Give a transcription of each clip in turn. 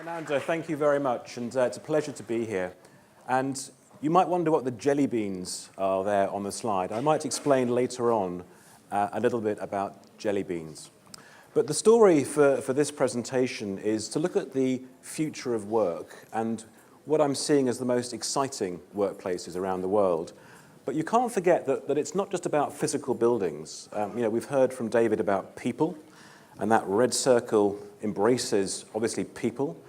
Fernando, thank you very much, and it's a pleasure to be here. And you might wonder what the jelly beans are there on the slide. I might explain later on a little bit about jelly beans. But the story for this presentation is to look at the future of work and what I'm seeing as the most exciting workplaces around the world. But you can't forget that it's not just about physical buildings. We've heard from David about people, and that red circle embraces, obviously, people.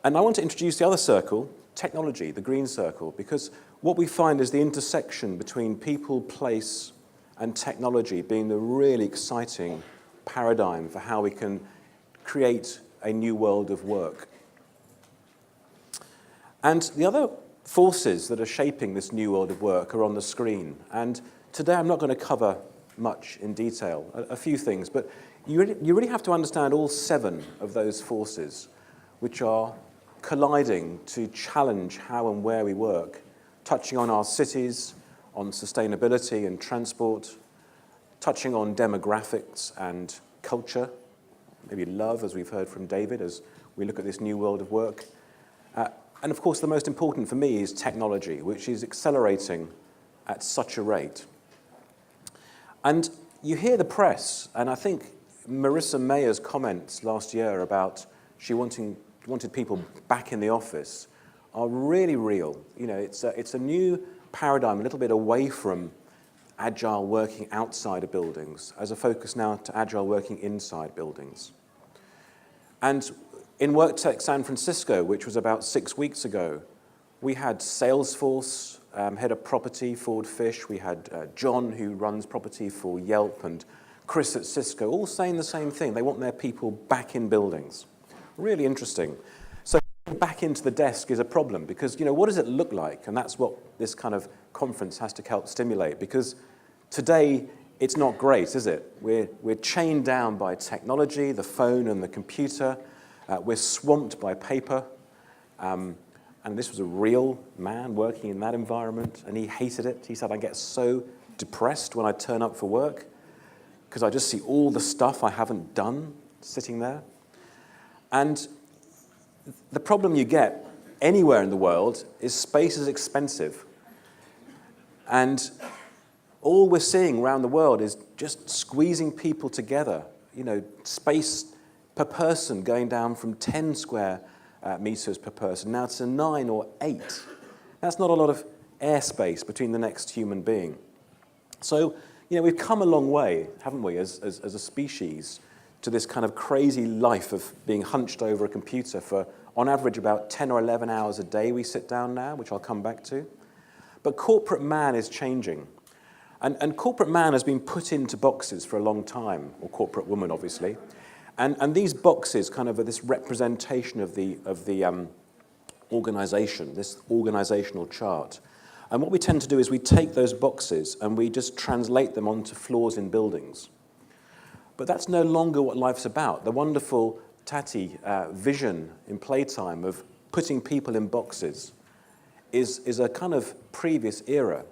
And I want to introduce the other circle, technology, the green circle, because what we find is the intersection between people, place, and technology being the really exciting paradigm for how we can create a new world of work. And the other forces that are shaping this new world of work are on the screen. And today I'm not going to cover much in detail, a few things, but you really have to understand all 7 of those forces, which are colliding to challenge how and where we work, touching on our cities, on sustainability and transport, touching on demographics and culture, maybe love, as we've heard from David, as we look at this new world of work. And of course, the most important for me is technology, which is accelerating at such a rate. And you hear the press, and I think Marissa Mayer's comments last year about she wanted people back in the office are really real. You know, it's a new paradigm, a little bit away from agile working outside of buildings, as a focus now to agile working inside buildings. And in WORKTECH San Francisco, which was about 6 weeks ago, we had Salesforce, head of property, Ford Fish. We had John, who runs property for Yelp, and Chris at Cisco, all saying the same thing. They want their people back in buildings. Really interesting. So back into the desk is a problem because, what does it look like? And that's what this kind of conference has to help stimulate, because today it's not great, is it? We're chained down by technology, the phone and the computer. We're swamped by paper. And this was a real man working in that environment, and he hated it. He said, I get so depressed when I turn up for work because I just see all the stuff I haven't done sitting there. And the problem you get anywhere in the world is space is expensive. And all we're seeing around the world is just squeezing people together. Space per person going down from 10 square meters per person now to 9 or 8. That's not a lot of airspace between the next human being. So, we've come a long way, haven't we, as a species, to this kind of crazy life of being hunched over a computer for, on average, about 10 or 11 hours a day we sit down now, which I'll come back to. But corporate man is changing. And corporate man has been put into boxes for a long time, or corporate woman, obviously. And these boxes kind of are this representation of the organization, this organizational chart. And what we tend to do is we take those boxes and we just translate them onto floors in buildings. But that's no longer what life's about. The wonderful Tati vision in Playtime of putting people in boxes is a kind of previous era.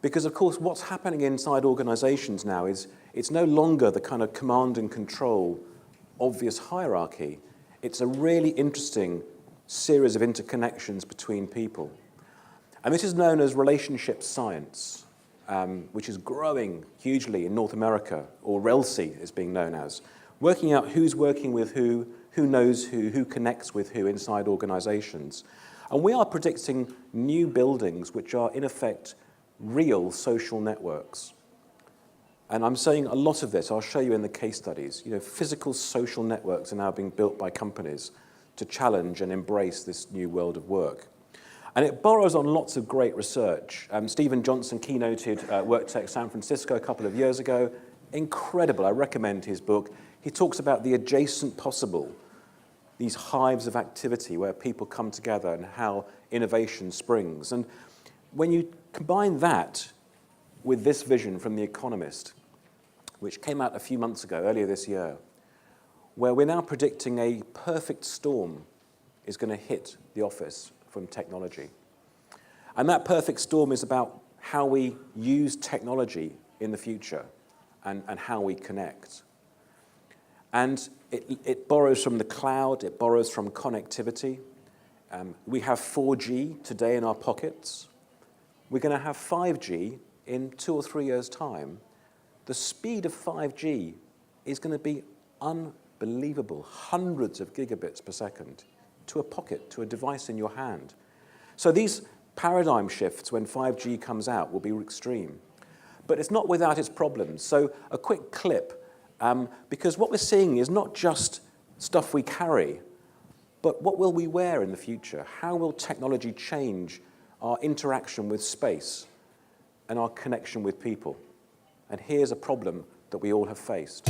Because, of course, what's happening inside organizations now is it's no longer the kind of command and control obvious hierarchy. It's a really interesting series of interconnections between people. And this is known as relationship science, which is growing hugely in North America, or RELSI is being known as, working out who's working with who knows who connects with who inside organizations. And we are predicting new buildings which are, in effect, real social networks. And I'm saying a lot of this, I'll show you in the case studies. Physical social networks are now being built by companies to challenge and embrace this new world of work. And it borrows on lots of great research. Stephen Johnson keynoted WORKTECH San Francisco a couple of years ago. Incredible, I recommend his book. He talks about the adjacent possible, these hives of activity where people come together and how innovation springs. And when you combine that with this vision from The Economist, which came out a few months ago, earlier this year, where we're now predicting a perfect storm is going to hit the office from technology. And that perfect storm is about how we use technology in the future and how we connect. And it borrows from the cloud, it borrows from connectivity. We have 4G today in our pockets. We're going to have 5G in 2 or 3 years' time. The speed of 5G is going to be unbelievable, hundreds of gigabits per second to a pocket, to a device in your hand. So these paradigm shifts when 5G comes out will be extreme. But it's not without its problems. So a quick clip, because what we're seeing is not just stuff we carry, but what will we wear in the future? How will technology change our interaction with space and our connection with people? And here's a problem that we all have faced.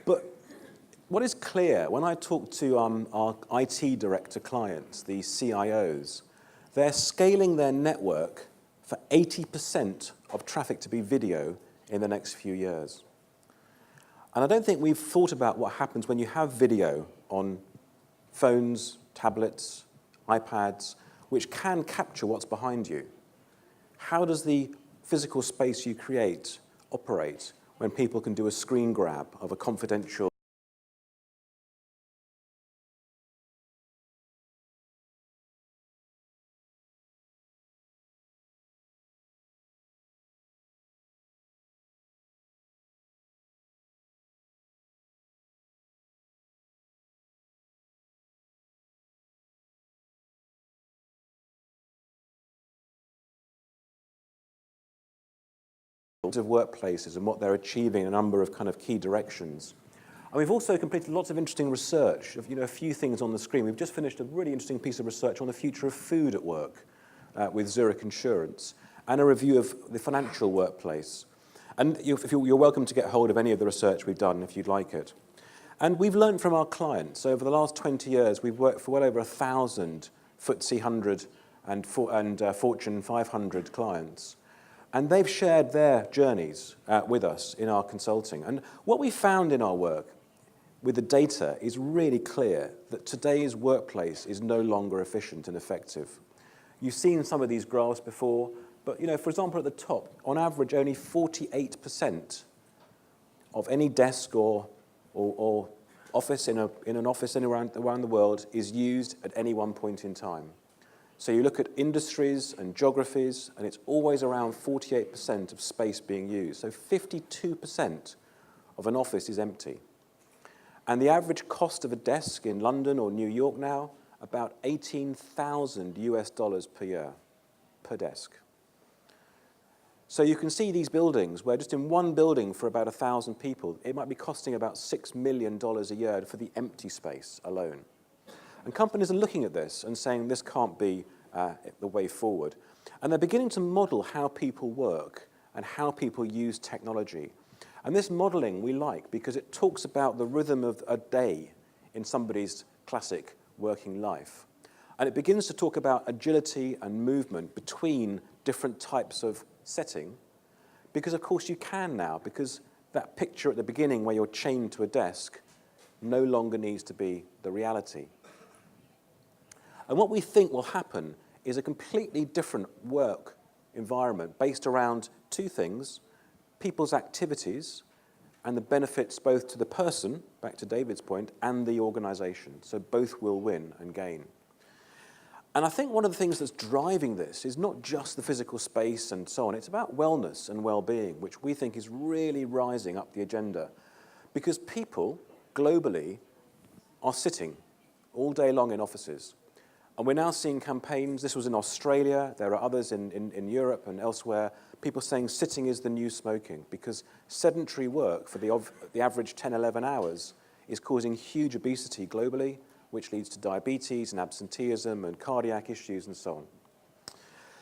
But what is clear, when I talk to our IT director clients, the CIOs, they're scaling their network for 80% of traffic to be video in the next few years. And I don't think we've thought about what happens when you have video on phones, tablets, iPads, which can capture what's behind you. How does the physical space you create operate when people can do a screen grab of a confidential of workplaces and what they're achieving in a number of kind of key directions. And we've also completed lots of interesting research of, a few things on the screen. We've just finished a really interesting piece of research on the future of food at work with Zurich Insurance, and a review of the financial workplace. And you're welcome to get hold of any of the research we've done if you'd like it. And we've learned from our clients. Over the last 20 years, we've worked for well over 1,000 FTSE 100 and Fortune 500 clients. And they've shared their journeys with us in our consulting. And what we found in our work with the data is really clear that today's workplace is no longer efficient and effective. You've seen some of these graphs before, but for example, at the top, on average, only 48% of any desk or office in an office around the world is used at any one point in time. So you look at industries and geographies, and it's always around 48% of space being used. So 52% of an office is empty. And the average cost of a desk in London or New York now, about $18,000 per year, per desk. So you can see these buildings where just in one building for about 1,000 people, it might be costing about $6 million a year for the empty space alone. And companies are looking at this and saying this can't be the way forward. And they're beginning to model how people work and how people use technology. And this modeling we like because it talks about the rhythm of a day in somebody's classic working life. And it begins to talk about agility and movement between different types of setting, because of course you can now, because that picture at the beginning where you're chained to a desk no longer needs to be the reality. And what we think will happen is a completely different work environment based around two things: people's activities and the benefits both to the person, back to David's point, and the organization. So both will win and gain. And I think one of the things that's driving this is not just the physical space and so on. It's about wellness and well-being, which we think is really rising up the agenda, because people globally are sitting all day long in offices. And we're now seeing campaigns, this was in Australia, there are others in Europe and elsewhere, people saying sitting is the new smoking, because sedentary work for the average 10, 11 hours is causing huge obesity globally, which leads to diabetes and absenteeism and cardiac issues and so on.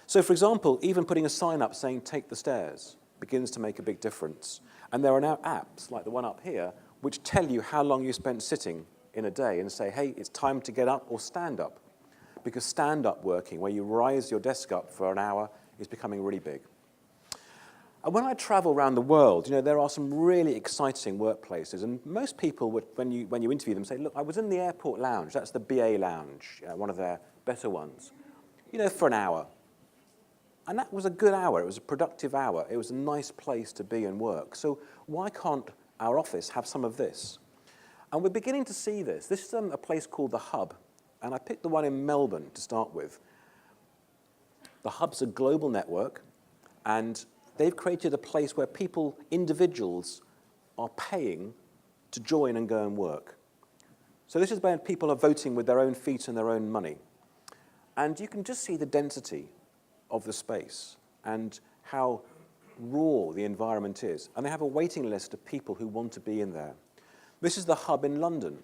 So for example, even putting a sign up saying take the stairs begins to make a big difference. And there are now apps, like the one up here, which tell you how long you spent sitting in a day and say, hey, it's time to get up or stand up. Because stand-up working, where you rise your desk up for an hour, is becoming really big. And when I travel around the world, there are some really exciting workplaces. And most people, when you interview them, say, look, I was in the airport lounge. That's the BA lounge, one of their better ones, for an hour. And that was a good hour. It was a productive hour. It was a nice place to be and work. So why can't our office have some of this? And we're beginning to see this. This is a place called The Hub. And I picked the one in Melbourne to start with. The Hub's a global network, and they've created a place where people, individuals, are paying to join and go and work. So this is where people are voting with their own feet and their own money. And you can just see the density of the space and how raw the environment is. And they have a waiting list of people who want to be in there. This is the Hub in London.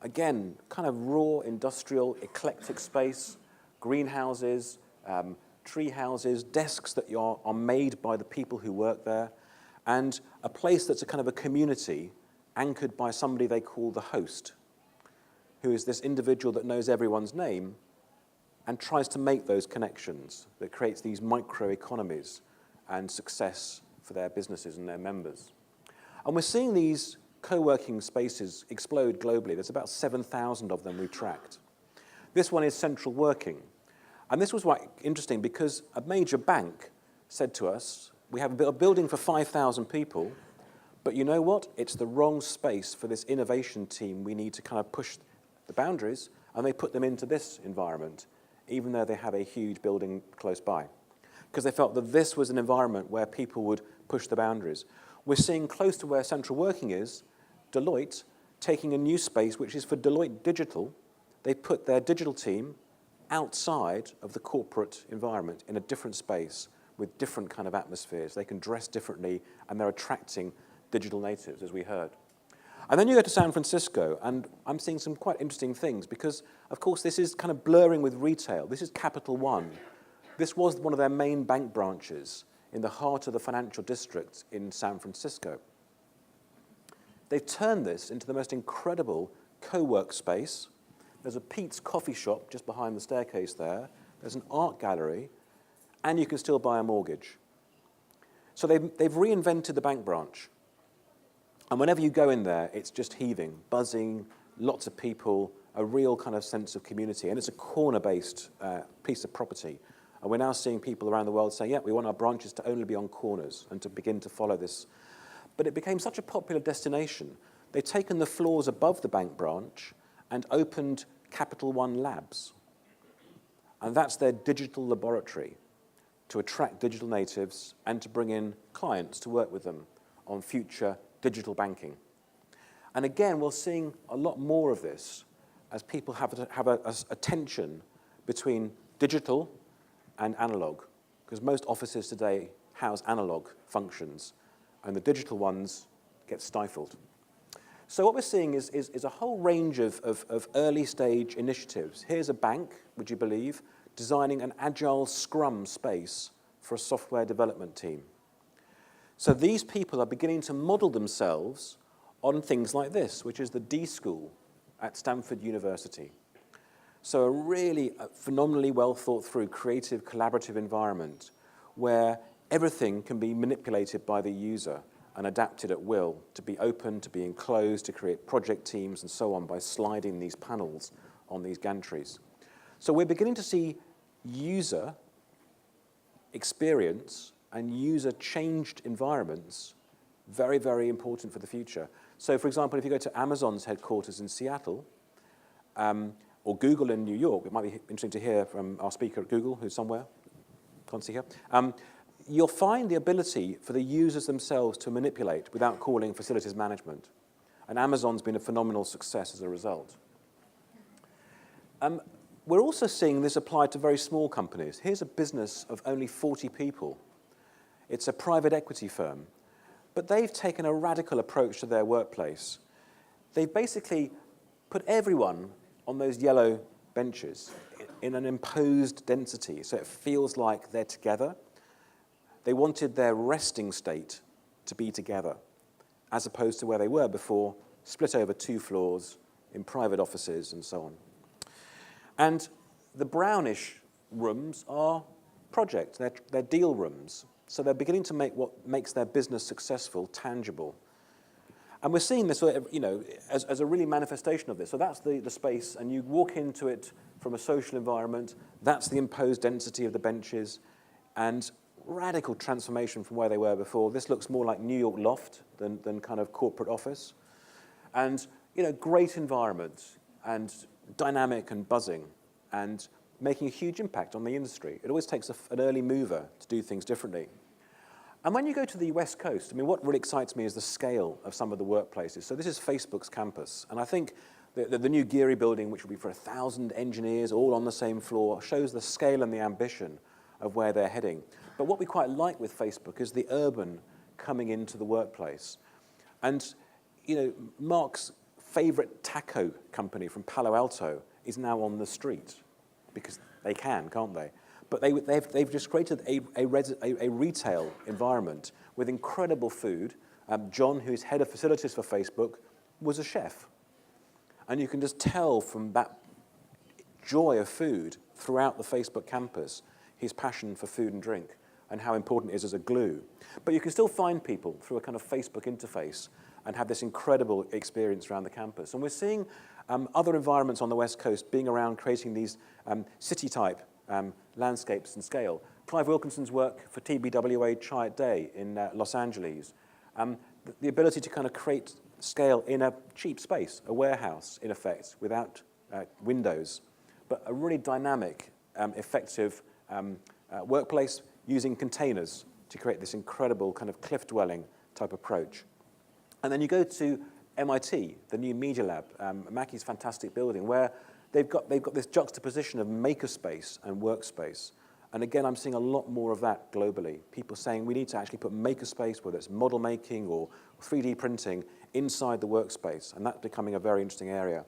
Again, kind of raw, industrial, eclectic space, greenhouses, tree houses, desks that are made by the people who work there, and a place that's a kind of a community anchored by somebody they call the host, who is this individual that knows everyone's name and tries to make those connections, that creates these micro-economies and success for their businesses and their members. And we're seeing these co-working spaces explode globally. There's about 7,000 of them we've tracked. This one is central working. And this was quite interesting because a major bank said to us, we have a building for 5,000 people, but you know what? It's the wrong space for this innovation team. We need to kind of push the boundaries, and they put them into this environment, even though they have a huge building close by, because they felt that this was an environment where people would push the boundaries. We're seeing close to where central working is, Deloitte taking a new space, which is for Deloitte Digital. They put their digital team outside of the corporate environment in a different space with different kind of atmospheres. They can dress differently, and they're attracting digital natives, as we heard. And then you go to San Francisco, and I'm seeing some quite interesting things because, of course, this is kind of blurring with retail. This is Capital One. This was one of their main bank branches in the heart of the financial district in San Francisco. They've turned this into the most incredible co-work space. There's a Pete's coffee shop just behind the staircase there. There's an art gallery, and you can still buy a mortgage. So they've reinvented the bank branch. And whenever you go in there, it's just heaving, buzzing, lots of people, a real kind of sense of community. And it's a corner-based piece of property. And we're now seeing people around the world say, yeah, we want our branches to only be on corners and to begin to follow this. But it became such a popular destination. They've taken the floors above the bank branch and opened Capital One Labs. And that's their digital laboratory to attract digital natives and to bring in clients to work with them on future digital banking. And again, we're seeing a lot more of this as people have a tension between digital and analog, because most offices today house analog functions, and the digital ones get stifled. So what we're seeing is a whole range of early-stage initiatives. Here's a bank, would you believe, designing an agile Scrum space for a software development team. So these people are beginning to model themselves on things like this, which is the D School at Stanford University. So a really phenomenally well thought through, creative, collaborative environment where everything can be manipulated by the user and adapted at will to be open, to be enclosed, to create project teams and so on by sliding these panels on these gantries. So we're beginning to see user experience and user-changed environments very, very important for the future. So, for example, if you go to Amazon's headquarters in Seattle, or Google in New York, it might be interesting to hear from our speaker at Google, who's somewhere, can't see here, you'll find the ability for the users themselves to manipulate without calling facilities management. And Amazon's been a phenomenal success as a result. We're also seeing this applied to very small companies. Here's a business of only 40 people. It's a private equity firm, but they've taken a radical approach to their workplace. They've basically put everyone on those yellow benches in an imposed density, so it feels like they're together. They wanted their resting state to be together, as opposed to where they were before, split over 2 floors in private offices and so on. And the brownish rooms are projects, they're deal rooms. So they're beginning to make what makes their business successful tangible. And we're seeing this, as a really manifestation of this. So that's the space, and you walk into it from a social environment. That's the imposed density of the benches, and radical transformation from where they were before. This looks more like New York loft than kind of corporate office. And, great environment, and dynamic and buzzing, and making a huge impact on the industry. It always takes an early mover to do things differently. And when you go to the West Coast, what really excites me is the scale of some of the workplaces. So this is Facebook's campus, and I think the new Geary building, which will be for 1,000 engineers all on the same floor, shows the scale and the ambition of where they're heading. But what we quite like with Facebook is the urban coming into the workplace. And, Mark's favorite taco company from Palo Alto is now on the street, because they can't they? But they've just created a retail environment with incredible food. John, who's head of facilities for Facebook, was a chef. And you can just tell from that joy of food throughout the Facebook campus, his passion for food and drink, and how important it is as a glue. But you can still find people through a kind of Facebook interface and have this incredible experience around the campus. And we're seeing other environments on the West Coast being around creating these city-type landscapes and scale. Clive Wilkinson's work for TBWA Try It Day in Los Angeles. The ability to kind of create scale in a cheap space, a warehouse, in effect, without windows, but a really dynamic, effective workplace using containers to create this incredible kind of cliff-dwelling type approach. And then you go to MIT, the new Media Lab, Mackie's fantastic building, where they've got this juxtaposition of makerspace and workspace. And again, I'm seeing a lot more of that globally. People saying we need to actually put makerspace, whether it's model making or 3D printing, inside the workspace, and that's becoming a very interesting area.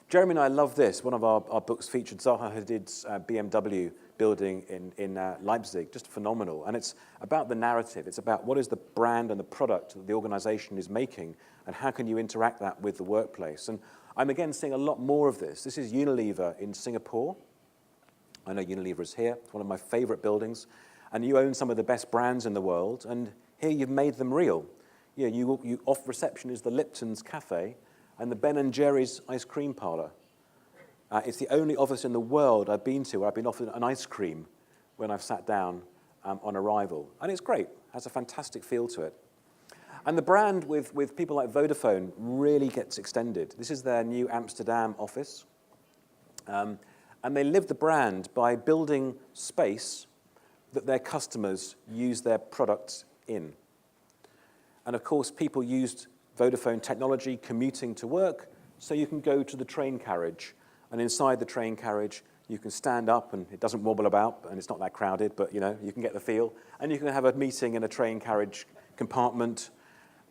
Jeremy and I love this. One of our books featured Zaha Hadid's BMW building in Leipzig, just phenomenal. And it's about the narrative. It's about what is the brand and the product that the organization is making, and how can you interact that with the workplace. And I'm again seeing a lot more of this. This is Unilever in Singapore. I know Unilever is here. It's one of my favorite buildings. And you own some of the best brands in the world, and here you've made them real. You off reception is the Lipton's Cafe and the Ben & Jerry's ice cream parlor. It's the only office in the world I've been to where I've been offered an ice cream when I've sat down on arrival. And it's great. It has a fantastic feel to it. And the brand with people like Vodafone really gets extended. This is their new Amsterdam office. And they live the brand by building space that their customers use their products in. And of course, people used Vodafone technology commuting to work, so you can go to the train carriage. And inside the train carriage, you can stand up, and it doesn't wobble about, and it's not that crowded, but you can get the feel. And you can have a meeting in a train carriage compartment.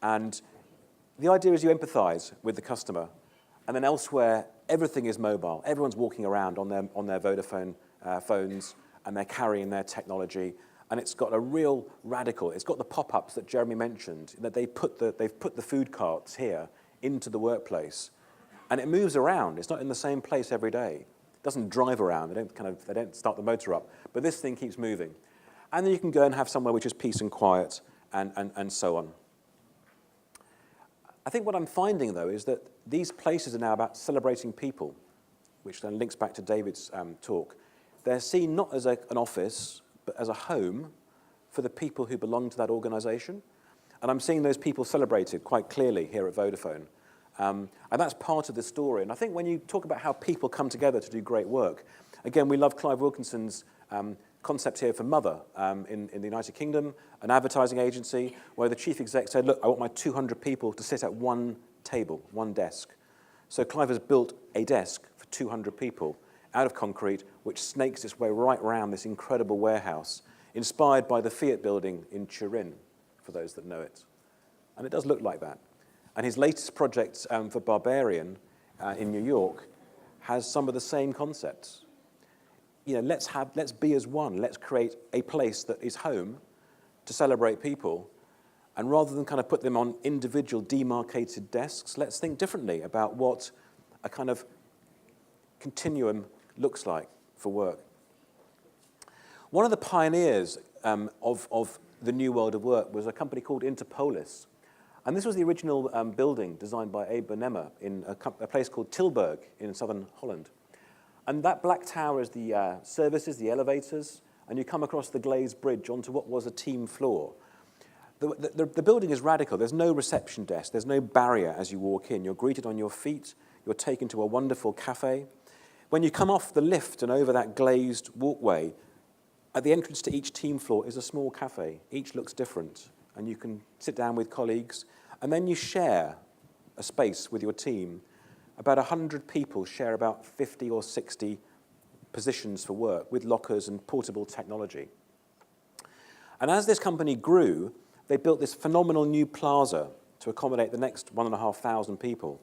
And the idea is you empathize with the customer. And then elsewhere, everything is mobile. Everyone's walking around on their Vodafone phones, and they're carrying their technology. And it's got a real radical, it's got the pop-ups that Jeremy mentioned, that they've put the food carts here into the workplace. And it moves around. It's not in the same place every day. It doesn't drive around. They don't start the motor up. But this thing keeps moving. And then you can go and have somewhere which is peace and quiet and so on. I think what I'm finding, though, is that these places are now about celebrating people, which then links back to David's talk. They're seen not as an office, but as a home for the people who belong to that organization. And I'm seeing those people celebrated quite clearly here at Vodafone. And that's part of the story. And I think when you talk about how people come together to do great work, again, we love Clive Wilkinson's concept here for Mother in the United Kingdom, an advertising agency where the chief exec said, look, I want my 200 people to sit at one table, one desk. So Clive has built a desk for 200 people out of concrete, which snakes its way right around this incredible warehouse, inspired by the Fiat building in Turin, for those that know it. And it does look like that. And his latest project for Barbarian in New York has some of the same concepts. Let's be as one. Let's create a place that is home to celebrate people. And rather than kind of put them on individual demarcated desks, let's think differently about what a kind of continuum looks like for work. One of the pioneers of the new world of work was a company called Interpolis. And this was the original building designed by Abe Bonema in a place called Tilburg in southern Holland. And that black tower is the services, the elevators, and you come across the glazed bridge onto what was a team floor. The building is radical. There's no reception desk. There's no barrier as you walk in. You're greeted on your feet. You're taken to a wonderful cafe. When you come off the lift and over that glazed walkway, at the entrance to each team floor is a small cafe. Each looks different, and you can sit down with colleagues, and then you share a space with your team. About 100 people share about 50 or 60 positions for work with lockers and portable technology. And as this company grew, they built this phenomenal new plaza to accommodate the next 1,500 people.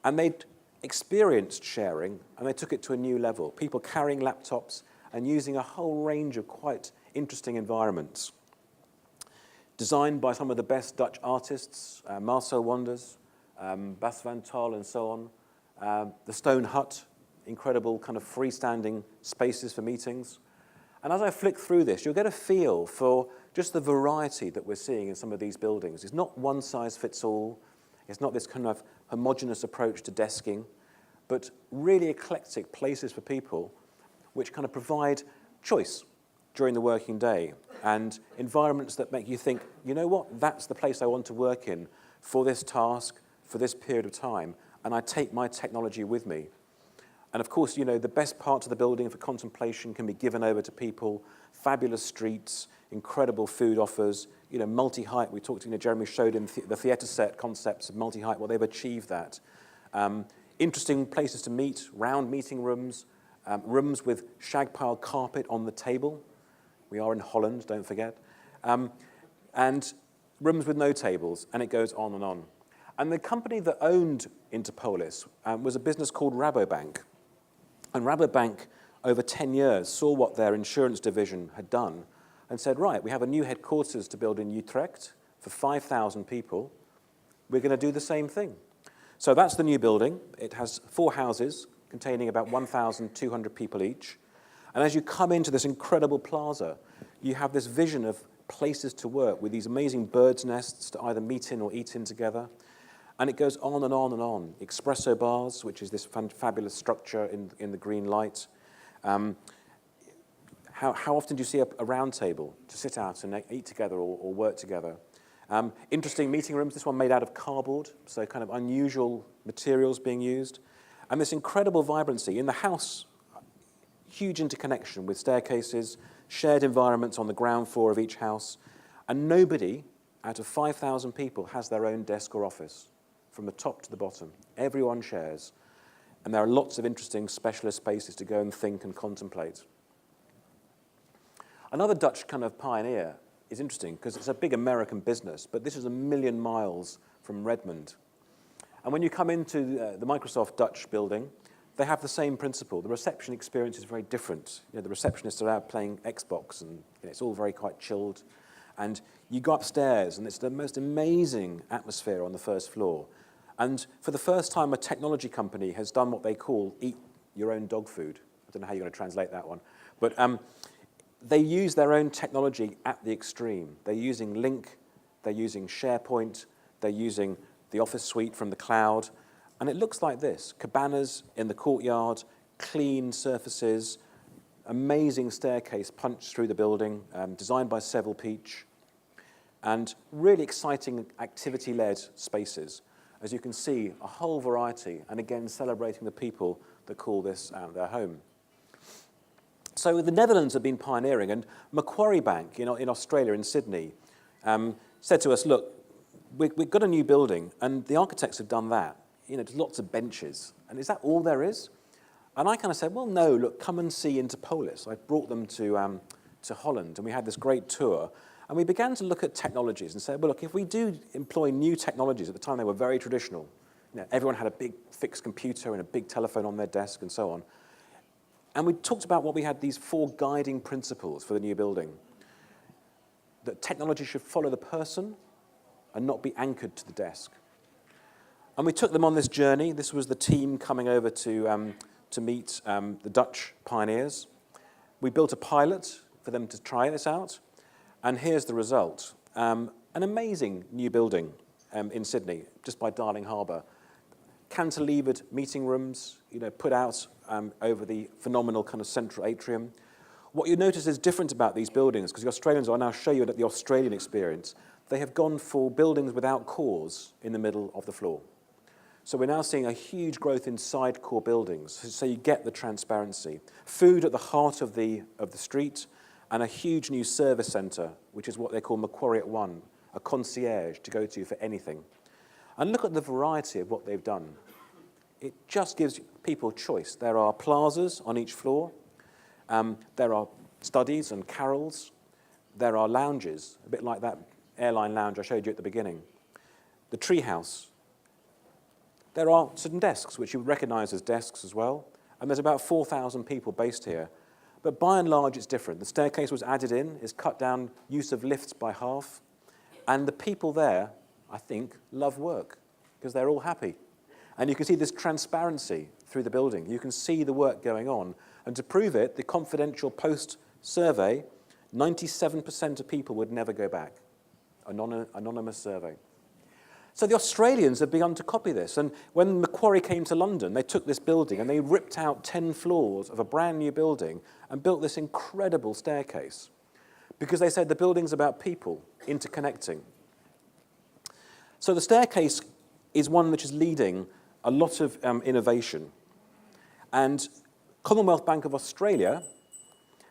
And they'd experienced sharing, and they took it to a new level. People carrying laptops and using a whole range of quite interesting environments. Designed by some of the best Dutch artists, Marcel Wanders, Bas van Tal, and so on. The Stone Hut, incredible kind of freestanding spaces for meetings. And as I flick through this, you'll get a feel for just the variety that we're seeing in some of these buildings. It's not one size fits all. It's not this kind of homogenous approach to desking, but really eclectic places for people which kind of provide choice during the working day and environments that make you think, you know what, that's the place I want to work in for this task, for this period of time, and I take my technology with me. And of course, the best parts of the building for contemplation can be given over to people, fabulous streets, incredible food offers, multi-height. We talked to, Jeremy showed him the theatre set concepts of multi-height. Well, they've achieved that. Interesting places to meet, round meeting rooms, rooms with shag-piled carpet on the table. We are in Holland, don't forget. And rooms with no tables, and it goes on and on. And the company that owned Interpolis was a business called Rabobank. And Rabobank, over 10 years, saw what their insurance division had done and said, right, we have a new headquarters to build in Utrecht for 5,000 people. We're going to do the same thing. So that's the new building. It has 4 houses containing about 1,200 people each. And as you come into this incredible plaza, you have this vision of places to work with these amazing birds' nests to either meet in or eat in together. And it goes on and on and on. Espresso bars, which is this fabulous structure in the green light. How often do you see a round table to sit out and eat together or work together? Interesting meeting rooms, this one made out of cardboard, so kind of unusual materials being used. And this incredible vibrancy in the house, huge interconnection with staircases, shared environments on the ground floor of each house. And nobody out of 5,000 people has their own desk or office. From the top to the bottom. Everyone shares. And there are lots of interesting specialist spaces to go and think and contemplate. Another Dutch kind of pioneer is interesting because it's a big American business, but this is 1 million miles from Redmond. And when you come into the Microsoft Dutch building, they have the same principle. The reception experience is very different. The receptionists are out playing Xbox, and it's all very quite chilled. And you go upstairs, and it's the most amazing atmosphere on the first floor. And for the first time, a technology company has done what they call eat your own dog food. I don't know how you're going to translate that one. But they use their own technology at the extreme. They're using Link, they're using SharePoint, they're using the Office suite from the cloud. And it looks like this. Cabanas in the courtyard, clean surfaces, amazing staircase punched through the building, designed by Seville Peach, and really exciting activity-led spaces. As you can see, a whole variety, and again, celebrating the people that call this their home. So the Netherlands have been pioneering, and Macquarie Bank in Australia, in Sydney, said to us, look, we've got a new building, and the architects have done that. You know, there's lots of benches. And is that all there is? And I kind of said, well, no, look, come and see Interpolis. I brought them to Holland, and we had this great tour. And we began to look at technologies and say, well, look, if we do employ new technologies, at the time they were very traditional. You know, everyone had a big fixed computer and a big telephone on their desk and so on. And we talked about what we had, these 4 guiding principles for the new building. That technology should follow the person and not be anchored to the desk. And we took them on this journey. This was the team coming over to meet the Dutch pioneers. We built a pilot for them to try this out. And here's the result. An amazing new building in Sydney, just by Darling Harbour. Cantilevered meeting rooms, you know, put out over the phenomenal kind of central atrium. What you notice is different about these buildings, because the Australians, I'll now show you the Australian experience, they have gone for buildings without cores in the middle of the floor. So we're now seeing a huge growth in side core buildings, so you get the transparency. Food at the heart of the street, and a huge new service centre, which is what they call Macquarie at One, a concierge to go to for anything. And look at the variety of what they've done. It just gives people choice. There are plazas on each floor. There are studies and carols. There are lounges, a bit like that airline lounge I showed you at the beginning. The treehouse. There are certain desks, which you would recognise as desks as well. And there's about 4,000 people based here. But by and large, it's different. The staircase was added in. It's cut down use of lifts by half. And the people there, I think, love work because they're all happy. And you can see this transparency through the building. You can see the work going on. And to prove it, the confidential post survey, 97% of people would never go back. Anonymous survey. So the Australians have begun to copy this. And when Macquarie came to London, they took this building and they ripped out 10 floors of a brand new building and built this incredible staircase. Because they said the building's about people interconnecting. So the staircase is one which is leading a lot of innovation. And Commonwealth Bank of Australia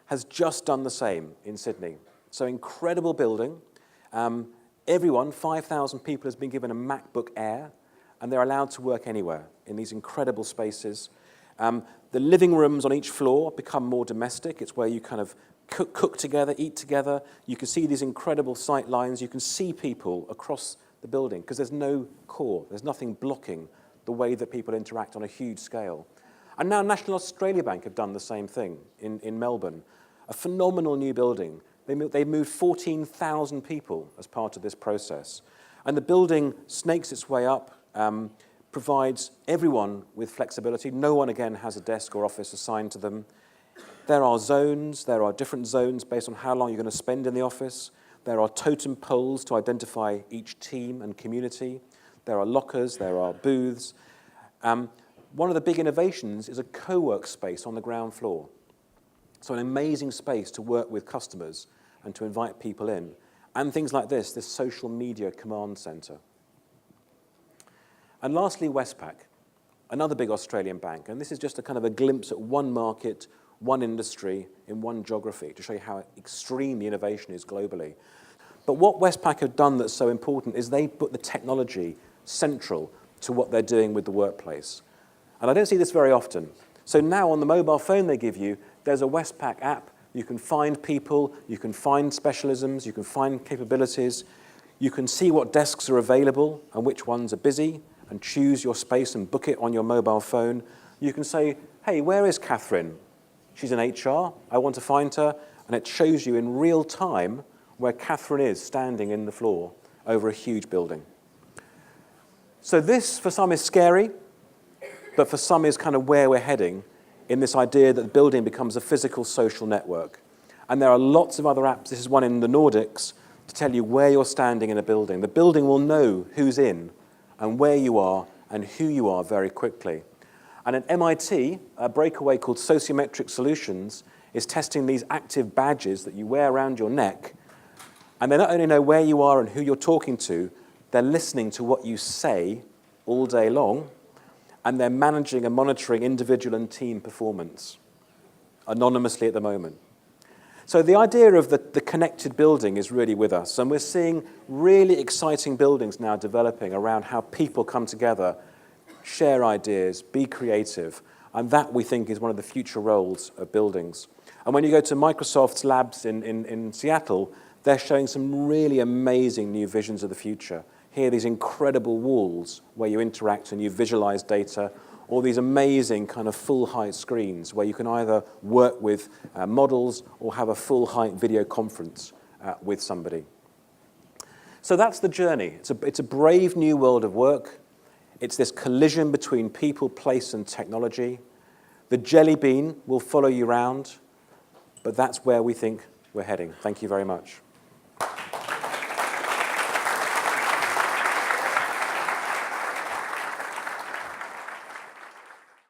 has just done the same in Sydney. So incredible building. Everyone, 5,000 people, has been given a MacBook Air, and they're allowed to work anywhere in these incredible spaces. The living rooms on each floor become more domestic. It's where you kind of cook together, eat together. You can see these incredible sight lines. You can see people across the building because there's no core. There's nothing blocking the way that people interact on a huge scale. And now National Australia Bank have done the same thing in Melbourne. A phenomenal new building. They moved 14,000 people as part of this process. And the building snakes its way up, provides everyone with flexibility. No one, again, has a desk or office assigned to them. There are zones. There are different zones based on how long you're going to spend in the office. There are totem poles to identify each team and community. There are lockers. There are booths. One of the big innovations is a co-work space on the ground floor. So an amazing space to work with customers and to invite people in. And things like this social media command centre. And lastly, Westpac, another big Australian bank. And this is just a kind of a glimpse at one market, one industry, in one geography to show you how extreme the innovation is globally. But what Westpac have done that's so important is they put the technology central to what they're doing with the workplace. And I don't see this very often. So now on the mobile phone they give you, there's a Westpac app. You can find people, you can find specialisms, you can find capabilities. You can see what desks are available and which ones are busy and choose your space and book it on your mobile phone. You can say, hey, where is Catherine? She's in HR, I want to find her. And it shows you in real time where Catherine is standing in the floor over a huge building. So this, for some, is scary, but for some is kind of where we're heading in this idea that the building becomes a physical social network. And there are lots of other apps. This is one in the Nordics to tell you where you're standing in a building. The building will know who's in and where you are and who you are very quickly. And at MIT, a breakaway called Sociometric Solutions is testing these active badges that you wear around your neck. And they not only know where you are and who you're talking to, they're listening to what you say all day long, and they're managing and monitoring individual and team performance anonymously at the moment. So the idea of the connected building is really with us, and we're seeing really exciting buildings now developing around how people come together, share ideas, be creative, and that we think is one of the future roles of buildings. And when you go to Microsoft's labs in Seattle, they're showing some really amazing new visions of the future. Here, these incredible walls where you interact and you visualize data, or these amazing kind of full-height screens where you can either work with models or have a full-height video conference with somebody. So that's the journey. It's a brave new world of work. It's this collision between people, place, and technology. The jelly bean will follow you around, but that's where we think we're heading. Thank you very much.